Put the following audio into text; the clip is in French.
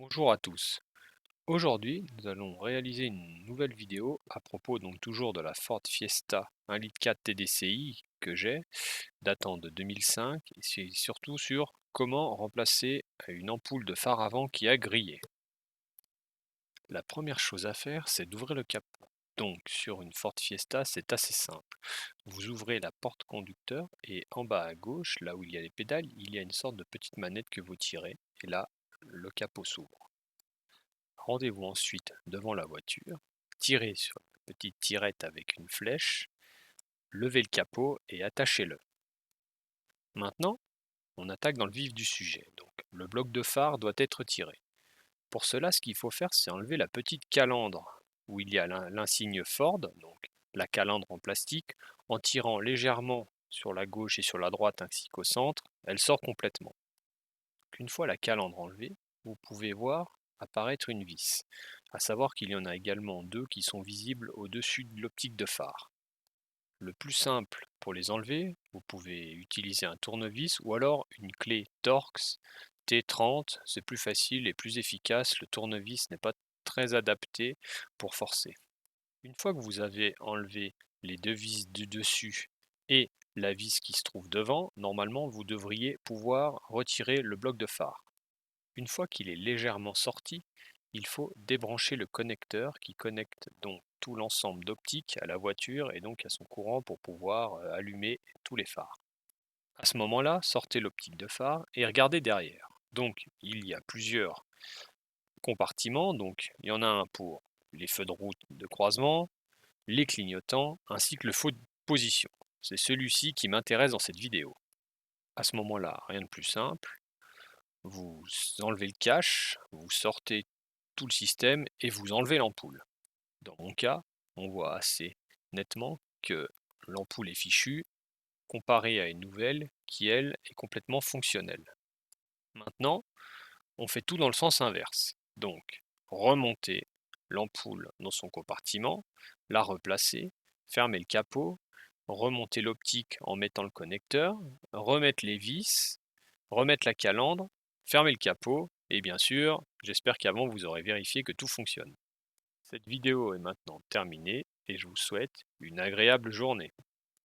Bonjour à tous. Aujourd'hui, nous allons réaliser une nouvelle vidéo à propos donc toujours de la Ford Fiesta 1,4 litre TDCi que j'ai, datant de 2005, et c'est surtout sur comment remplacer une ampoule de phare avant qui a grillé. La première chose à faire, c'est d'ouvrir le capot. Donc sur une Ford Fiesta, c'est assez simple. Vous ouvrez la porte conducteur et en bas à gauche, là où il y a les pédales, il y a une sorte de petite manette que vous tirez et là, le capot s'ouvre. Rendez-vous ensuite devant la voiture, tirez sur la petite tirette avec une flèche, levez le capot et attachez-le. Maintenant, on attaque dans le vif du sujet. Donc, le bloc de phare doit être tiré. Pour cela, ce qu'il faut faire, c'est enlever la petite calandre où il y a l'insigne Ford, donc la calandre en plastique. En tirant légèrement sur la gauche et sur la droite ainsi qu'au centre, elle sort complètement. Une fois la calandre enlevée, vous pouvez voir apparaître une vis, à savoir qu'il y en a également deux qui sont visibles au-dessus de l'optique de phare. Le plus simple pour les enlever, vous pouvez utiliser un tournevis ou alors une clé Torx T30, c'est plus facile et plus efficace, le tournevis n'est pas très adapté pour forcer. Une fois que vous avez enlevé les deux vis du dessus et la vis qui se trouve devant, normalement vous devriez pouvoir retirer le bloc de phare. Une fois qu'il est légèrement sorti, il faut débrancher le connecteur qui connecte donc tout l'ensemble d'optique à la voiture et donc à son courant pour pouvoir allumer tous les phares. À ce moment-là, sortez l'optique de phare et regardez derrière. Donc il y a plusieurs compartiments, donc il y en a un pour les feux de route de croisement, les clignotants ainsi que le feu de position. C'est celui-ci qui m'intéresse dans cette vidéo. À ce moment-là, rien de plus simple, vous enlevez le cache, vous sortez tout le système et vous enlevez l'ampoule. Dans mon cas, on voit assez nettement que l'ampoule est fichue comparée à une nouvelle qui, elle, est complètement fonctionnelle. Maintenant, on fait tout dans le sens inverse. Donc, remonter l'ampoule dans son compartiment, la replacer, fermer le capot, remonter l'optique en mettant le connecteur, remettre les vis, remettre la calandre, fermer le capot, et bien sûr, j'espère qu'avant vous aurez vérifié que tout fonctionne. Cette vidéo est maintenant terminée et je vous souhaite une agréable journée.